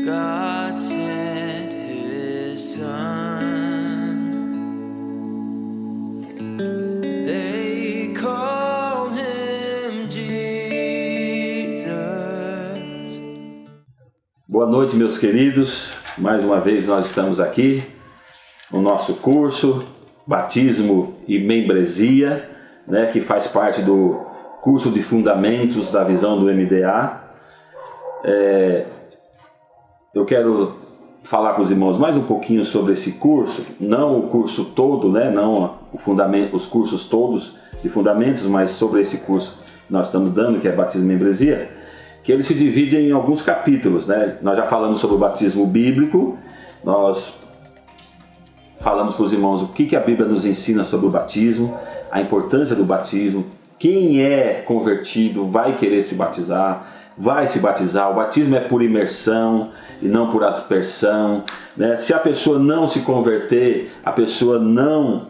God sent his son. They call him Jesus. Boa noite, meus queridos. Mais uma vez nós estamos aqui no nosso curso Batismo e Membresia, né, que faz parte do curso de Fundamentos da Visão do MDA. Eu quero falar com os irmãos mais um pouquinho sobre esse curso, não o curso todo, né, não os cursos todos de Fundamentos, mas sobre esse curso que nós estamos dando, que é Batismo e Membresia, que ele se divide em alguns capítulos, né? Nós já falamos sobre o batismo bíblico, nós falamos para os irmãos o que a Bíblia nos ensina sobre o batismo, a importância do batismo, quem é convertido vai querer se batizar, vai se batizar, o batismo é por imersão e não por aspersão, né? Se a pessoa não se converter, a pessoa não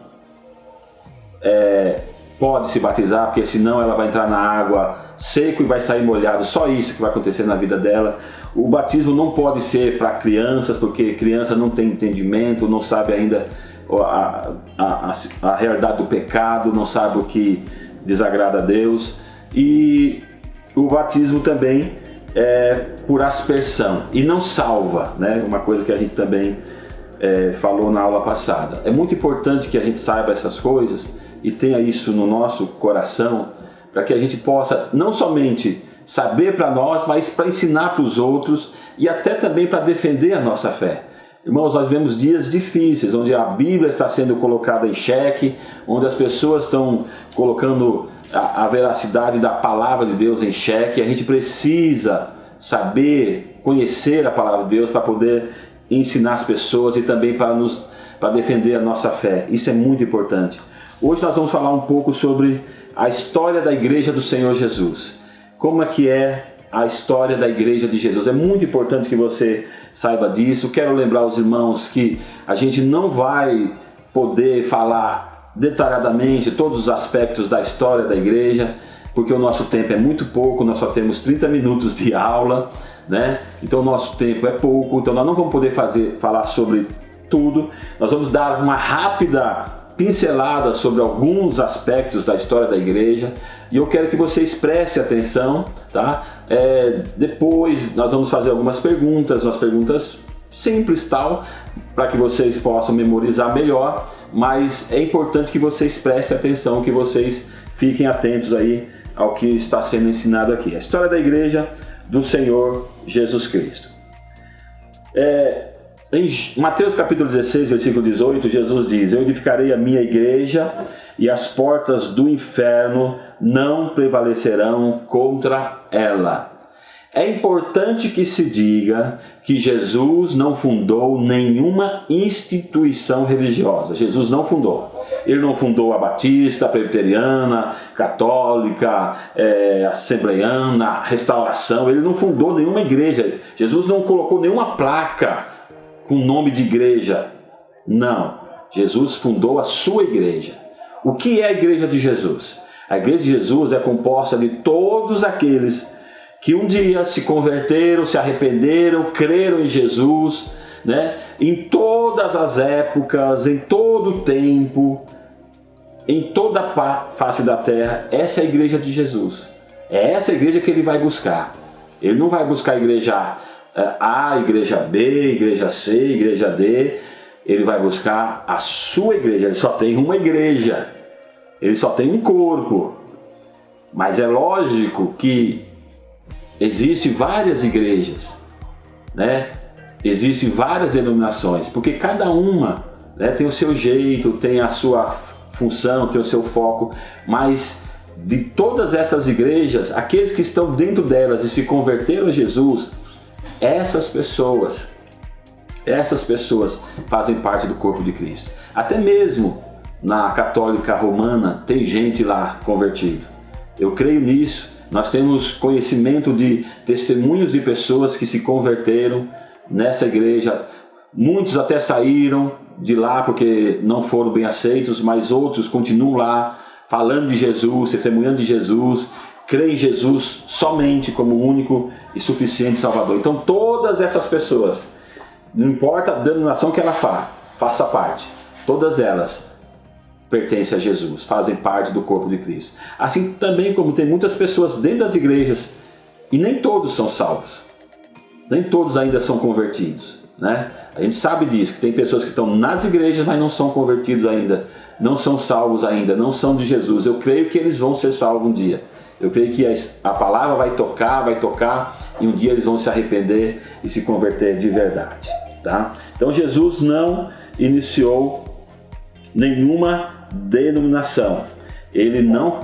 pode se batizar, porque senão ela vai entrar na água seco e vai sair molhado, só isso que vai acontecer na vida dela. O batismo não pode ser para crianças, porque criança não tem entendimento, não sabe ainda a realidade do pecado, não sabe o que desagrada a Deus. E o batismo também é por aspersão e não salva, né? Uma coisa que a gente também falou na aula passada. É muito importante que a gente saiba essas coisas e tenha isso no nosso coração, para que a gente possa não somente saber para nós, mas para ensinar para os outros e até também para defender a nossa fé. Irmãos, nós vivemos dias difíceis, onde a Bíblia está sendo colocada em xeque, onde as pessoas estão colocando a veracidade da palavra de Deus em xeque. A gente precisa saber, conhecer a palavra de Deus para poder ensinar as pessoas e também para defender a nossa fé. Isso é muito importante. Hoje nós vamos falar um pouco sobre a história da Igreja do Senhor Jesus. Como é que é a história da Igreja de Jesus? É muito importante que você saiba disso. Quero lembrar os irmãos que a gente não vai poder falar detalhadamente todos os aspectos da história da Igreja, porque o nosso tempo é muito pouco, nós só temos 30 minutos de aula, né? Então o nosso tempo é pouco, então nós não vamos poder falar sobre tudo. Nós vamos dar uma rápida pincelada sobre alguns aspectos da história da igreja e eu quero que vocês prestem atenção, tá? Depois nós vamos fazer algumas perguntas, umas perguntas simples tal, para que vocês possam memorizar melhor, mas é importante que vocês prestem atenção, que vocês fiquem atentos aí ao que está sendo ensinado aqui. A história da igreja do Senhor Jesus Cristo. Em Mateus capítulo 16, versículo 18, Jesus diz: eu edificarei a minha igreja e as portas do inferno não prevalecerão contra ela. É importante que se diga que Jesus não fundou nenhuma instituição religiosa. Jesus não fundou. Ele não fundou a batista, a presbiteriana, católica, assembleiana, restauração. Ele não fundou nenhuma igreja. Jesus não colocou nenhuma placa com nome de igreja. Não. Jesus fundou a sua igreja. O que é a igreja de Jesus? A igreja de Jesus é composta de todos aqueles que um dia se converteram, se arrependeram, creram em Jesus, né? Em todas as épocas, em todo o tempo, em toda a face da terra. Essa é a igreja de Jesus. É essa a igreja que ele vai buscar. Ele não vai buscar a igreja A, igreja B, igreja C, igreja D. Ele vai buscar a sua igreja. Ele só tem uma igreja. Ele só tem um corpo. Mas é lógico que existem várias igrejas, né? Existem várias denominações, porque cada uma, né, tem o seu jeito, tem a sua função, tem o seu foco, mas de todas essas igrejas, aqueles que estão dentro delas e se converteram a Jesus, essas pessoas fazem parte do corpo de Cristo. Até mesmo na católica romana tem gente lá convertida. Eu creio nisso. Nós temos conhecimento de testemunhos de pessoas que se converteram nessa igreja. Muitos até saíram de lá porque não foram bem aceitos, mas outros continuam lá falando de Jesus, testemunhando de Jesus, crê em Jesus somente como único e suficiente Salvador. Então todas essas pessoas, não importa a denominação que ela faça parte, todas elas pertencem a Jesus, fazem parte do corpo de Cristo. Assim também como tem muitas pessoas dentro das igrejas e nem todos são salvos, nem todos ainda são convertidos, né? A gente sabe disso, que tem pessoas que estão nas igrejas, mas não são convertidos ainda, não são salvos ainda, não são de Jesus. Eu creio que eles vão ser salvos um dia. Eu creio que a palavra vai tocar, e um dia eles vão se arrepender e se converter de verdade, tá? Então Jesus não iniciou nenhuma denominação, ele não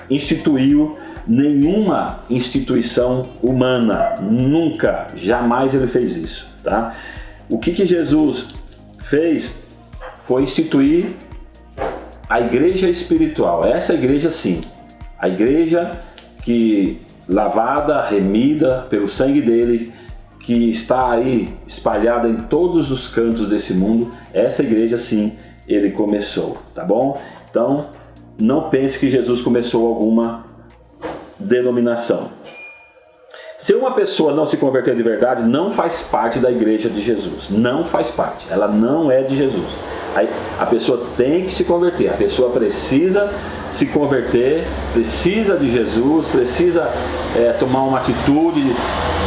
instituiu nenhuma instituição humana, nunca, jamais ele fez isso, tá? O que Jesus fez foi instituir a igreja espiritual. Essa igreja sim, a igreja que lavada, remida pelo sangue dele, que está aí espalhada em todos os cantos desse mundo, essa igreja sim ele começou, tá bom? Então não pense que Jesus começou alguma denominação. Se uma pessoa não se converter de verdade, não faz parte da igreja de Jesus, não faz parte, ela não é de Jesus. Aí, a pessoa tem que se converter, a pessoa precisa se converter, precisa de Jesus, precisa tomar uma atitude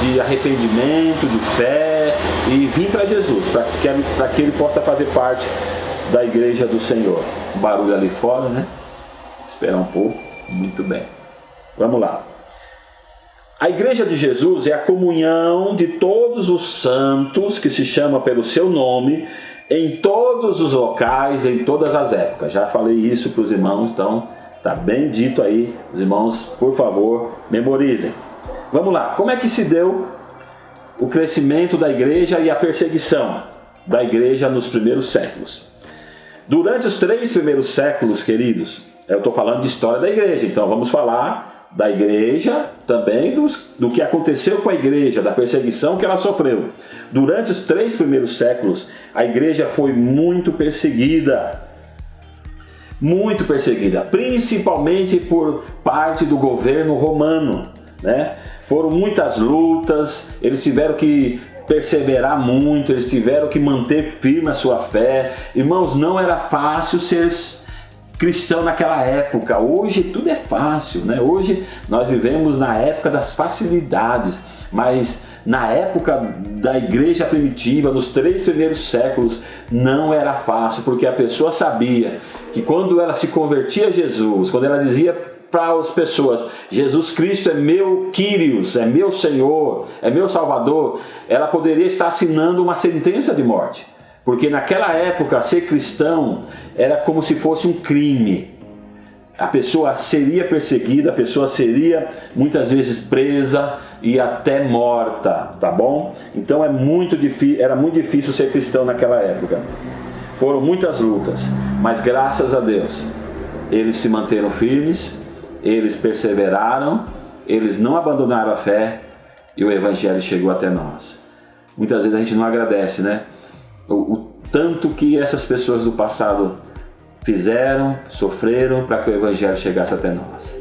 de arrependimento, de fé e vir para Jesus, para que ele possa fazer parte da igreja do Senhor. Barulho ali fora, né? Esperar um pouco. Muito bem. Vamos lá. A igreja de Jesus é a comunhão de todos os santos que se chama pelo seu nome em todos os locais, em todas as épocas. Já falei isso para os irmãos, então tá bem dito aí. Os irmãos, por favor, memorizem. Vamos lá. Como é que se deu o crescimento da igreja e a perseguição da igreja nos primeiros séculos? Durante os 3 primeiros séculos, queridos, eu estou falando de história da igreja, então vamos falar da igreja também, do que aconteceu com a igreja, da perseguição que ela sofreu. Durante os 3 primeiros séculos, a igreja foi muito perseguida, principalmente por parte do governo romano, né? Foram muitas lutas, eles tiveram que perseverar muito, eles tiveram que manter firme a sua fé. Irmãos, não era fácil ser cristão naquela época. Hoje tudo é fácil, né? Hoje nós vivemos na época das facilidades, mas na época da igreja primitiva, nos 3 primeiros séculos, não era fácil, porque a pessoa sabia que quando ela se convertia a Jesus, quando ela dizia para as pessoas, Jesus Cristo é meu Kyrios, é meu Senhor, é meu Salvador, ela poderia estar assinando uma sentença de morte. Porque naquela época, ser cristão era como se fosse um crime. A pessoa seria perseguida, a pessoa seria muitas vezes presa e até morta, tá bom? Então era muito difícil ser cristão naquela época. Foram muitas lutas, mas graças a Deus, eles se manteram firmes, eles perseveraram, eles não abandonaram a fé e o Evangelho chegou até nós. Muitas vezes a gente não agradece, né? O tanto que essas pessoas do passado fizeram, sofreram para que o Evangelho chegasse até nós.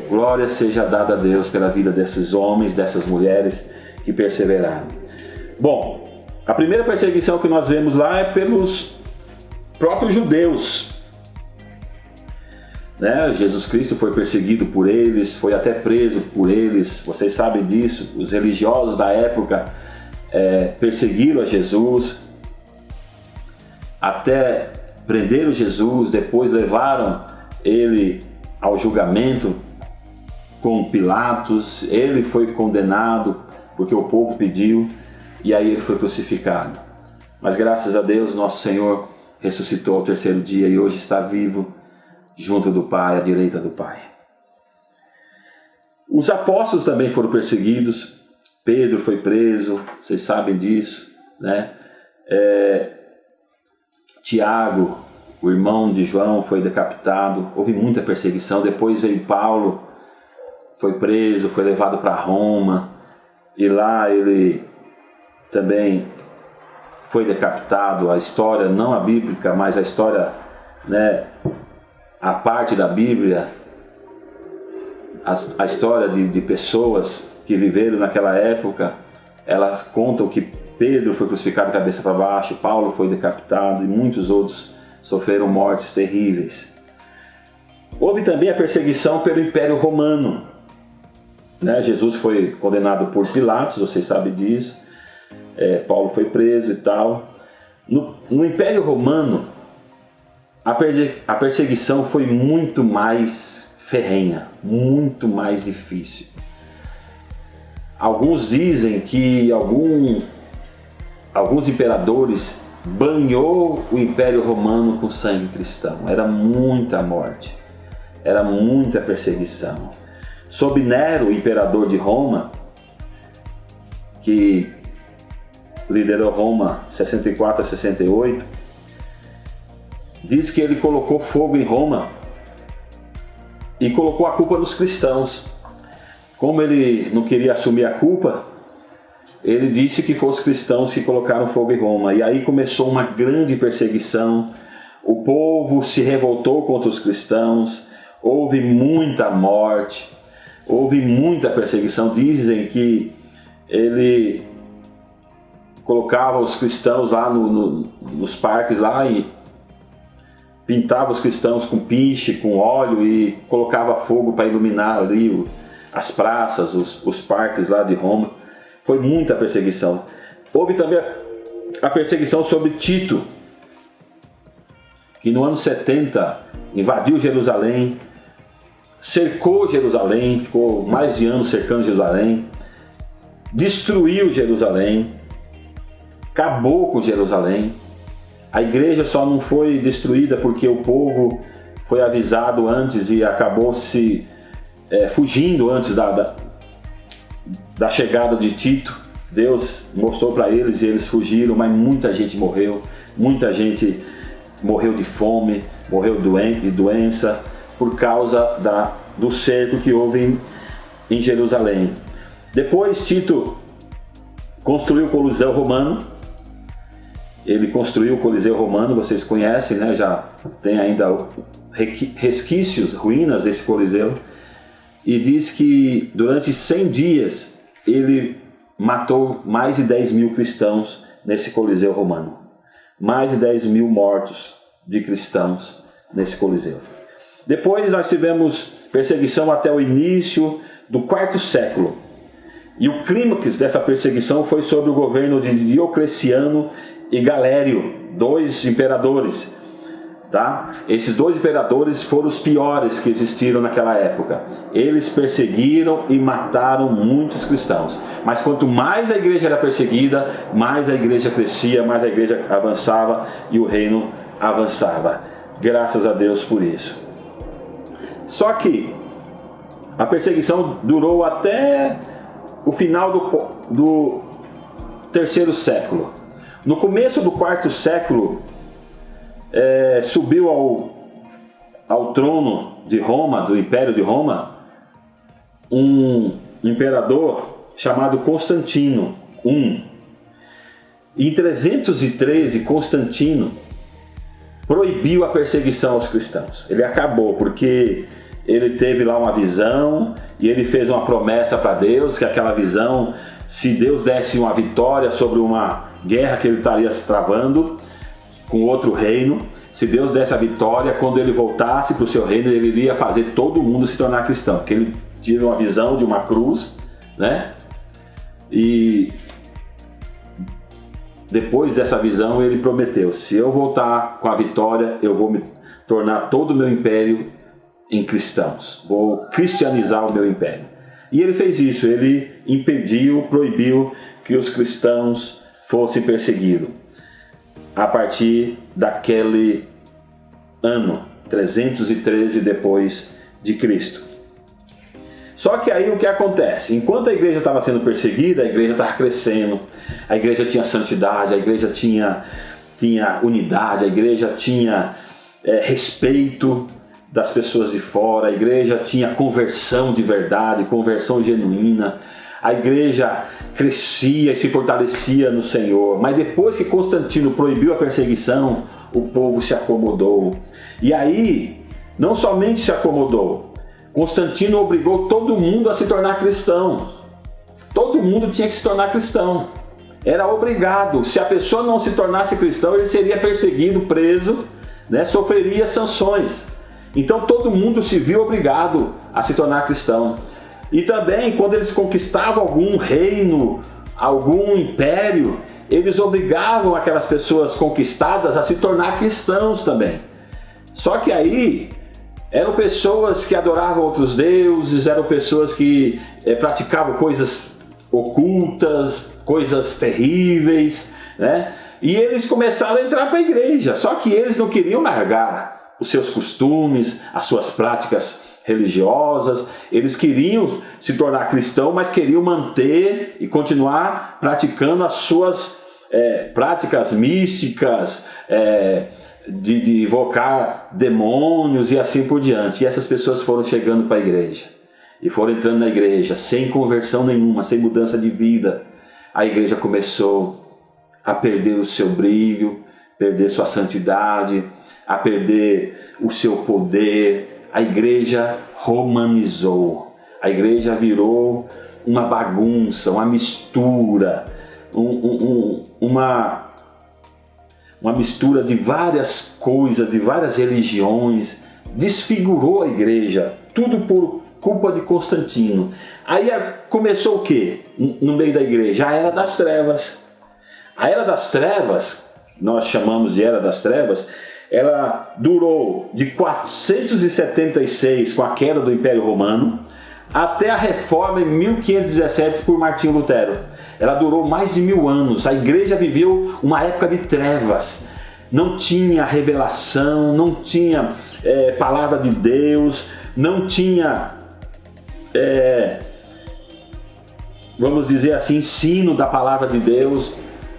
Glória seja dada a Deus pela vida desses homens, dessas mulheres que perseveraram. Bom, a primeira perseguição que nós vemos lá é pelos próprios judeus, né? Jesus Cristo foi perseguido por eles, foi até preso por eles, vocês sabem disso. Os religiosos da época perseguiram a Jesus, até prenderam Jesus, depois levaram ele ao julgamento com Pilatos. Ele foi condenado porque o povo pediu, e aí ele foi crucificado. Mas graças a Deus, nosso Senhor ressuscitou ao 3º dia e hoje está vivo junto do Pai, à direita do Pai. Os apóstolos também foram perseguidos. Pedro foi preso, vocês sabem disso, né? Tiago, o irmão de João, foi decapitado. Houve muita perseguição. Depois veio Paulo, foi preso, foi levado para Roma, e lá ele também foi decapitado. A história, não a bíblica, mas a história, né, a parte da Bíblia a história de pessoas que viveram naquela época, elas contam que Pedro foi crucificado cabeça para baixo, Paulo foi decapitado e muitos outros sofreram mortes terríveis. Houve também a perseguição pelo Império Romano. Jesus foi condenado por Pilatos, vocês sabem disso. Paulo foi preso e tal. No Império Romano, a perseguição foi muito mais ferrenha, muito mais difícil. Alguns dizem que alguns imperadores banhou o Império Romano com sangue cristão. Era muita morte, era muita perseguição. Sob Nero, imperador de Roma, que liderou Roma 64 a 68, diz que ele colocou fogo em Roma e colocou a culpa nos cristãos. Como ele não queria assumir a culpa, ele disse que foram os cristãos que colocaram fogo em Roma. E aí começou uma grande perseguição. O povo se revoltou contra os cristãos. Houve muita morte. Houve muita perseguição. Dizem que ele colocava os cristãos lá nos parques lá e pintava os cristãos com piche, com óleo e colocava fogo para iluminar ali as praças, os parques lá de Roma. Foi muita perseguição. Houve também a perseguição sobre Tito, que no ano 70 invadiu Jerusalém, cercou Jerusalém, ficou mais de ano cercando Jerusalém, destruiu Jerusalém, acabou com Jerusalém. A igreja só não foi destruída porque o povo foi avisado antes e acabou se fugindo antes da chegada de Tito. Deus mostrou para eles e eles fugiram, mas muita gente morreu de fome, morreu de doença por causa do cerco que houve em Jerusalém. Depois Tito construiu o Coliseu Romano. Ele construiu o Coliseu Romano, vocês conhecem, né? Já tem ainda resquícios, ruínas desse Coliseu. E diz que durante 100 dias ele matou mais de 10 mil cristãos nesse Coliseu Romano. Mais de 10 mil mortos de cristãos nesse Coliseu. Depois nós tivemos perseguição até o início do quarto século. E o clímax dessa perseguição foi sobre o governo de Diocleciano e Galério, 2 imperadores. Tá? Esses 2 imperadores foram os piores que existiram naquela época. Eles perseguiram e mataram muitos cristãos. Mas quanto mais a igreja era perseguida, mais a igreja crescia, mais a igreja avançava e o reino avançava. Graças a Deus por isso. Só que a perseguição durou até o final do terceiro século. No começo do quarto século, subiu ao trono de Roma, do Império de Roma, um imperador chamado Constantino I. Em 313, Constantino proibiu a perseguição aos cristãos. Ele acabou, porque ele teve lá uma visão e ele fez uma promessa para Deus, que aquela visão, se Deus desse uma vitória sobre uma guerra que ele estaria se travando com outro reino, se Deus desse a vitória, quando ele voltasse para o seu reino, ele iria fazer todo mundo se tornar cristão, porque ele tinha uma visão de uma cruz, né? E depois dessa visão ele prometeu: se eu voltar com a vitória, eu vou me tornar todo o meu império em cristãos, vou cristianizar o meu império. E ele fez isso, ele impediu, proibiu que os cristãos fossem perseguidos a partir daquele ano, 313 depois de Cristo. Só que aí o que acontece? Enquanto a igreja estava sendo perseguida, a igreja estava crescendo, a igreja tinha santidade, a igreja tinha unidade, a igreja tinha respeito das pessoas de fora, a igreja tinha conversão de verdade, conversão genuína, a igreja crescia e se fortalecia no Senhor. Mas depois que Constantino proibiu a perseguição, o povo se acomodou. E aí, não somente se acomodou, Constantino obrigou todo mundo a se tornar cristão. Todo mundo tinha que se tornar cristão. Era obrigado. Se a pessoa não se tornasse cristão, ele seria perseguido, preso, né? Sofreria sanções. Então todo mundo se viu obrigado a se tornar cristão. E também quando eles conquistavam algum reino, algum império, eles obrigavam aquelas pessoas conquistadas a se tornar cristãos também. Só que aí eram pessoas que adoravam outros deuses, eram pessoas que praticavam coisas ocultas, coisas terríveis, né? E eles começaram a entrar para a igreja, só que eles não queriam largar os seus costumes, as suas práticas religiosas. Eles queriam se tornar cristão, mas queriam manter e continuar praticando as suas práticas místicas, de invocar demônios e assim por diante. E essas pessoas foram chegando para a igreja e foram entrando na igreja sem conversão nenhuma, sem mudança de vida. A igreja começou a perder o seu brilho, perder sua santidade, a perder o seu poder. A igreja romanizou, a igreja virou uma bagunça, uma mistura, uma mistura de várias coisas, de várias religiões. Desfigurou a igreja, tudo por culpa de Constantino. Aí começou o que no meio da igreja? A Era das Trevas. A Era das Trevas, nós chamamos de Era das Trevas, ela durou de 476, com a queda do Império Romano, até a reforma em 1517 por Martinho Lutero. Ela durou mais de 1000 anos. A igreja viveu uma época de trevas. Não tinha revelação, não tinha palavra de Deus, não tinha, vamos dizer assim, ensino da palavra de Deus.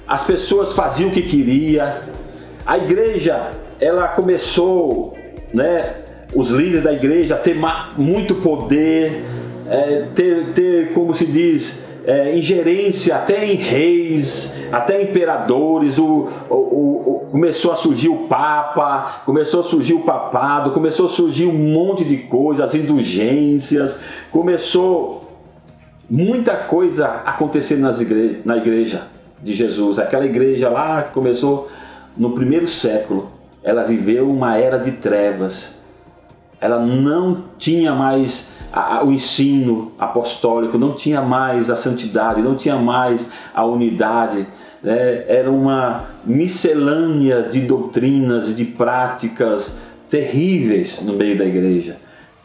As pessoas faziam o que queria. A igreja, ela começou, né, os líderes da igreja a ter muito poder, ter, como se diz, ingerência até em reis, até imperadores. Começou a surgir o Papa, começou a surgir o papado, começou a surgir um monte de coisas, as indulgências, começou muita coisa acontecendo na igreja de Jesus. Aquela igreja lá que começou no primeiro século, ela viveu uma era de trevas. Ela não tinha mais o ensino apostólico, não tinha mais a santidade, não tinha mais a unidade, né? Era uma miscelânea de doutrinas, de práticas terríveis no meio da igreja.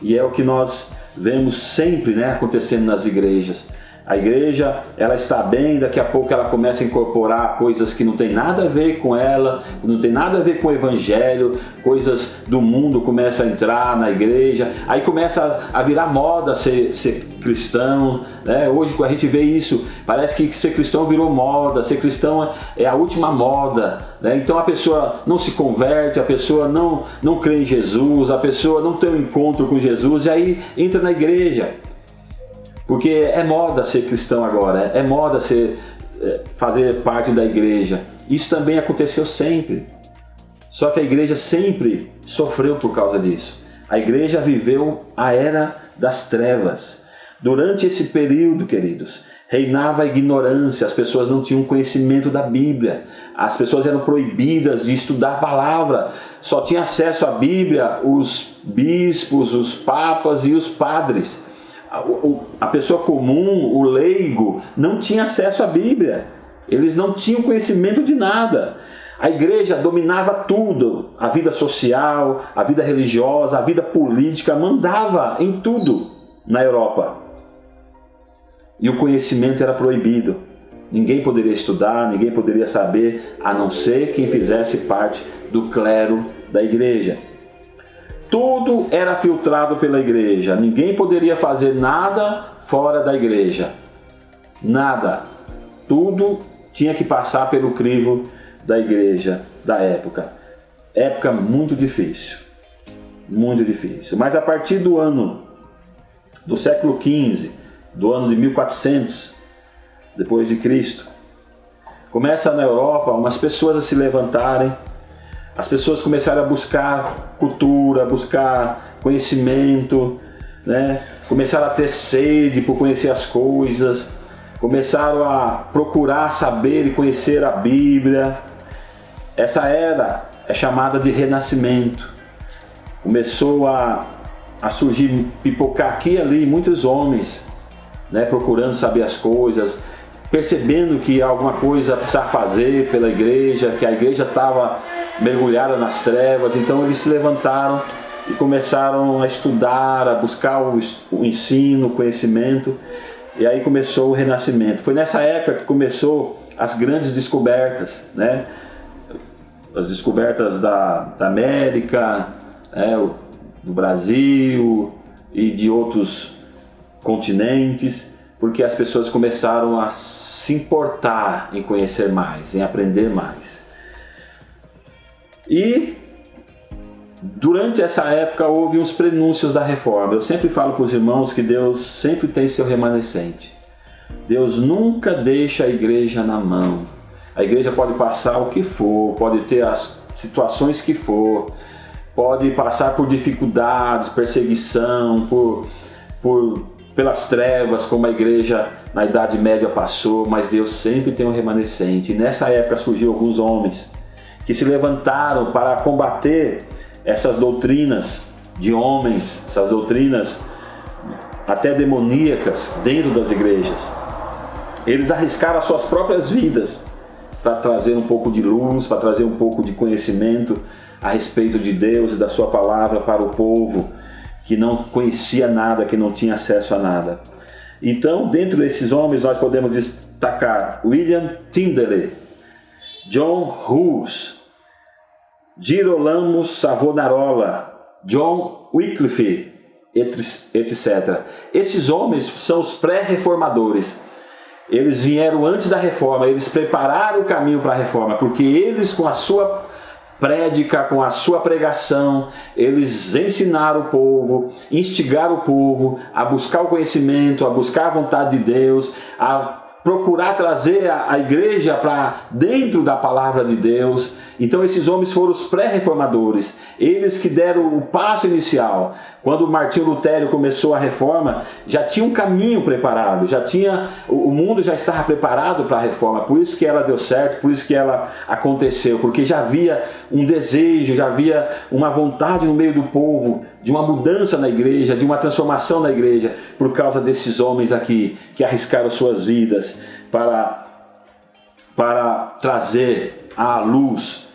E é o que nós vemos sempre, né, acontecendo nas igrejas. A igreja, ela está bem, daqui a pouco ela começa a incorporar coisas que não tem nada a ver com ela, não tem nada a ver com o evangelho, coisas do mundo começam a entrar na igreja, aí começa a virar moda ser cristão, né? Hoje a gente vê isso, parece que ser cristão virou moda, ser cristão é a última moda, né? Então a pessoa não se converte, a pessoa não crê em Jesus, a pessoa não tem um encontro com Jesus e aí entra na igreja. Porque é moda ser cristão agora, é moda fazer parte da igreja. Isso também aconteceu sempre. Só que a igreja sempre sofreu por causa disso. A igreja viveu a Era das Trevas. Durante esse período, queridos, reinava a ignorância, as pessoas não tinham conhecimento da Bíblia, as pessoas eram proibidas de estudar a palavra, só tinham acesso à Bíblia os bispos, os papas e os padres. A pessoa comum, o leigo, não tinha acesso à Bíblia. Eles não tinham conhecimento de nada. A igreja dominava tudo. A vida social, a vida religiosa, a vida política, mandava em tudo na Europa. E o conhecimento era proibido. Ninguém poderia estudar, ninguém poderia saber, a não ser quem fizesse parte do clero da igreja. Tudo era filtrado pela igreja. Ninguém poderia fazer nada fora da igreja. Nada. Tudo tinha que passar pelo crivo da igreja da época. Época muito difícil. Muito difícil. Mas a partir do século XV, do ano de 1400, depois de Cristo, começa na Europa umas pessoas a se levantarem. As pessoas começaram a buscar cultura, buscar conhecimento, né? Começaram a ter sede por conhecer as coisas, começaram a procurar saber e conhecer a Bíblia. Essa era é chamada de renascimento. Começou a surgir, pipocar aqui e ali muitos homens, né, procurando saber as coisas, percebendo que alguma coisa precisava fazer pela igreja, que a igreja estava mergulhada nas trevas. Então eles se levantaram e começaram a estudar, a buscar o ensino, o conhecimento, e aí começou o renascimento. Foi nessa época que começou as grandes descobertas, né? As descobertas da América, do Brasil e de outros continentes, porque as pessoas começaram a se importar em conhecer mais, em aprender mais. E durante essa época houve uns prenúncios da reforma. Eu sempre falo para os irmãos que Deus sempre tem seu remanescente. Deus nunca deixa a igreja na mão. A igreja pode passar o que for, pode ter as situações que for, pode passar por dificuldades, perseguição, pelas trevas, como a igreja na Idade Média passou, mas Deus sempre tem um remanescente. E nessa época surgiu alguns homens que se levantaram para combater essas doutrinas de homens, essas doutrinas até demoníacas dentro das igrejas. Eles arriscaram as suas próprias vidas para trazer um pouco de luz, para trazer um pouco de conhecimento a respeito de Deus e da sua palavra para o povo que não conhecia nada, que não tinha acesso a nada. Então, dentro desses homens, nós podemos destacar William Tyndale, John Hus, Girolamo Savonarola, John Wycliffe, etc. Esses homens são os pré-reformadores. Eles vieram antes da reforma, eles prepararam o caminho para a reforma, porque eles, com a sua prédica, com a sua pregação, eles ensinaram o povo, instigaram o povo a buscar o conhecimento, a buscar a vontade de Deus, a procurar trazer a igreja para dentro da palavra de Deus. Então esses homens foram os pré-reformadores, eles que deram o passo inicial. Quando Martinho Lutero começou a reforma, já tinha um caminho preparado, o mundo já estava preparado para a reforma. Por isso que ela deu certo, por isso que ela aconteceu, porque já havia um desejo, já havia uma vontade no meio do povo de uma mudança na igreja, de uma transformação na igreja, por causa desses homens aqui que arriscaram suas vidas para trazer à luz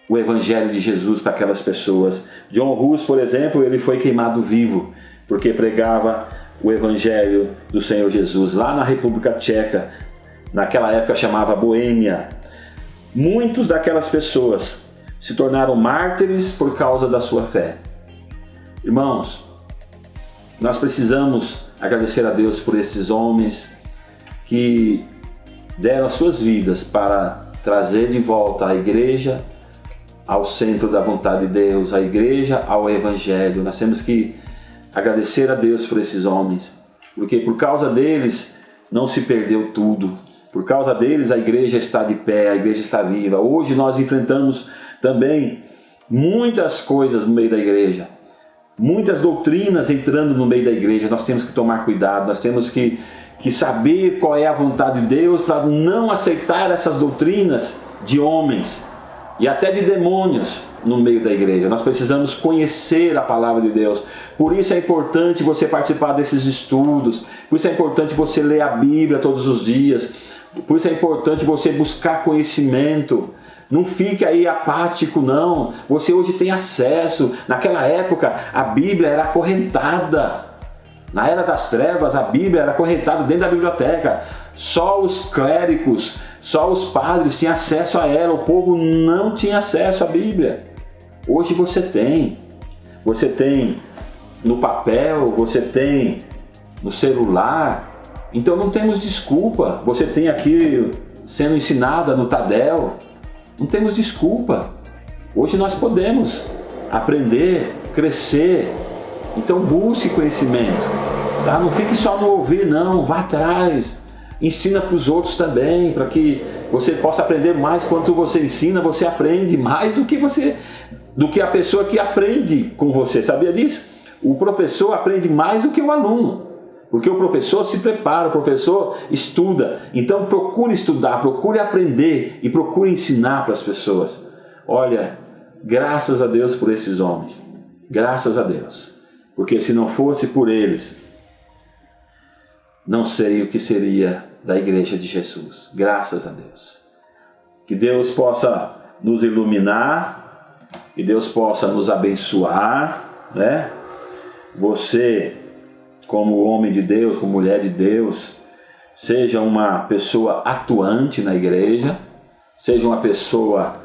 o Evangelho de Jesus para aquelas pessoas. John Hus, por exemplo, ele foi queimado vivo porque pregava o Evangelho do Senhor Jesus lá na República Tcheca, naquela época chamava Boêmia. Muitos daquelas pessoas se tornaram mártires por causa da sua fé. Irmãos, nós precisamos agradecer a Deus por esses homens que deram as suas vidas para trazer de volta a igreja ao centro da vontade de Deus, a igreja ao Evangelho. Nós temos que agradecer a Deus por esses homens, porque por causa deles não se perdeu tudo. Por causa deles a igreja está de pé, a igreja está viva. Hoje nós enfrentamos também muitas coisas no meio da igreja, muitas doutrinas entrando no meio da igreja. Nós temos que tomar cuidado, nós temos que saber qual é a vontade de Deus para não aceitar essas doutrinas de homens e até de demônios no meio da igreja. Nós precisamos conhecer a palavra de Deus. Por isso é importante você participar desses estudos, por isso é importante você ler a Bíblia todos os dias, por isso é importante você buscar conhecimento. Não fique aí apático, não. Você hoje tem acesso. Naquela época a Bíblia era acorrentada. Na era das trevas a Bíblia era acorrentada dentro da biblioteca. Só os clérigos, só os padres tinham acesso a ela. O povo não tinha acesso à Bíblia. Hoje você tem. Você tem no papel, você tem no celular. Então não temos desculpa. Você tem aqui sendo ensinada no Tadel. Não temos desculpa. Hoje nós podemos aprender, crescer. Então busque conhecimento. Tá? Não fique só no ouvir, não. Vá atrás. Ensina para os outros também, para que você possa aprender mais. Quanto você ensina, você aprende mais do que a pessoa que aprende com você. Sabia disso? O professor aprende mais do que o aluno, porque o professor se prepara, o professor estuda. Então procure estudar, procure aprender e procure ensinar para as pessoas. Olha, graças a Deus por esses homens, graças a Deus, porque se não fosse por eles, não sei o que seria da Igreja de Jesus. Graças a Deus. Que Deus possa nos iluminar, que Deus possa nos abençoar, né? Você, como homem de Deus, como mulher de Deus, seja uma pessoa atuante na igreja, seja uma pessoa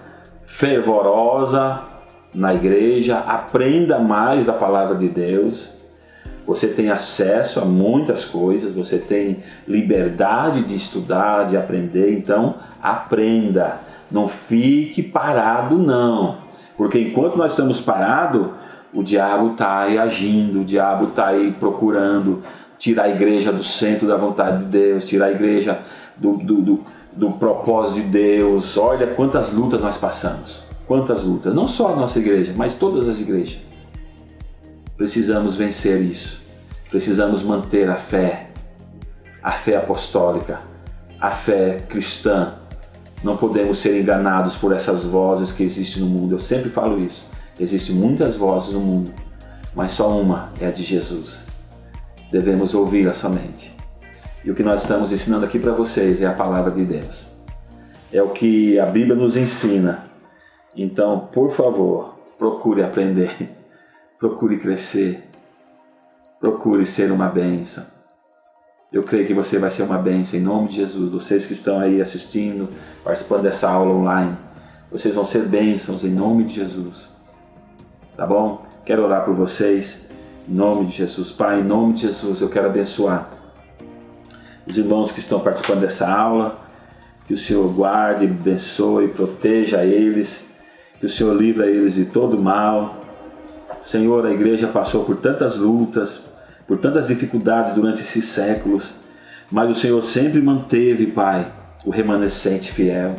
fervorosa na igreja, aprenda mais da palavra de Deus. Você tem acesso a muitas coisas, você tem liberdade de estudar, de aprender, então aprenda. Não fique parado não, porque enquanto nós estamos parados, o diabo está aí agindo, o diabo está aí procurando tirar a igreja do centro da vontade de Deus, tirar a igreja do propósito de Deus. Olha quantas lutas nós passamos, quantas lutas, não só a nossa igreja, mas todas as igrejas. Precisamos vencer isso, precisamos manter a fé apostólica, a fé cristã. Não podemos ser enganados por essas vozes que existem no mundo. Eu sempre falo isso, existem muitas vozes no mundo, mas só uma é a de Jesus. Devemos ouvi-la somente. E o que nós estamos ensinando aqui para vocês é a palavra de Deus. É o que a Bíblia nos ensina. Então, por favor, procure aprender. Procure crescer, procure ser uma bênção. Eu creio que você vai ser uma bênção em nome de Jesus. Vocês que estão aí assistindo, participando dessa aula online, vocês vão ser bênçãos em nome de Jesus. Tá bom? Quero orar por vocês em nome de Jesus. Pai, em nome de Jesus, eu quero abençoar os irmãos que estão participando dessa aula. Que o Senhor guarde, abençoe, proteja eles, que o Senhor livre eles de todo mal. Senhor, a igreja passou por tantas lutas, por tantas dificuldades durante esses séculos, mas o Senhor sempre manteve, Pai, o remanescente fiel.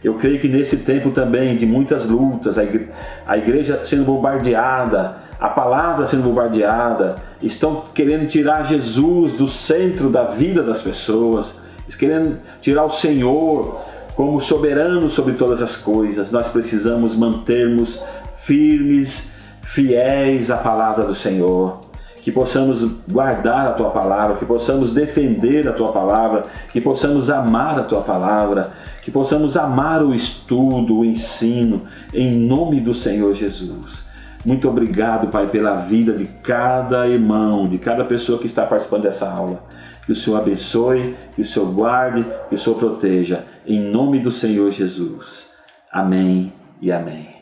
Eu creio que nesse tempo também de muitas lutas, a igreja sendo bombardeada, a palavra sendo bombardeada, estão querendo tirar Jesus do centro da vida das pessoas, querendo tirar o Senhor como soberano sobre todas as coisas. Nós precisamos mantermos firmes, fiéis à palavra do Senhor, que possamos guardar a Tua palavra, que possamos defender a Tua palavra, que possamos amar a Tua palavra, que possamos amar o estudo, o ensino, em nome do Senhor Jesus. Muito obrigado, Pai, pela vida de cada irmão, de cada pessoa que está participando dessa aula. Que o Senhor abençoe, que o Senhor guarde, que o Senhor proteja, em nome do Senhor Jesus. Amém e amém.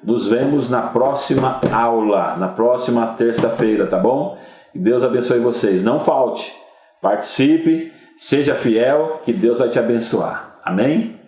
Nos vemos na próxima aula, na próxima terça-feira, tá bom? Que Deus abençoe vocês. Não falte, participe, seja fiel, que Deus vai te abençoar. Amém?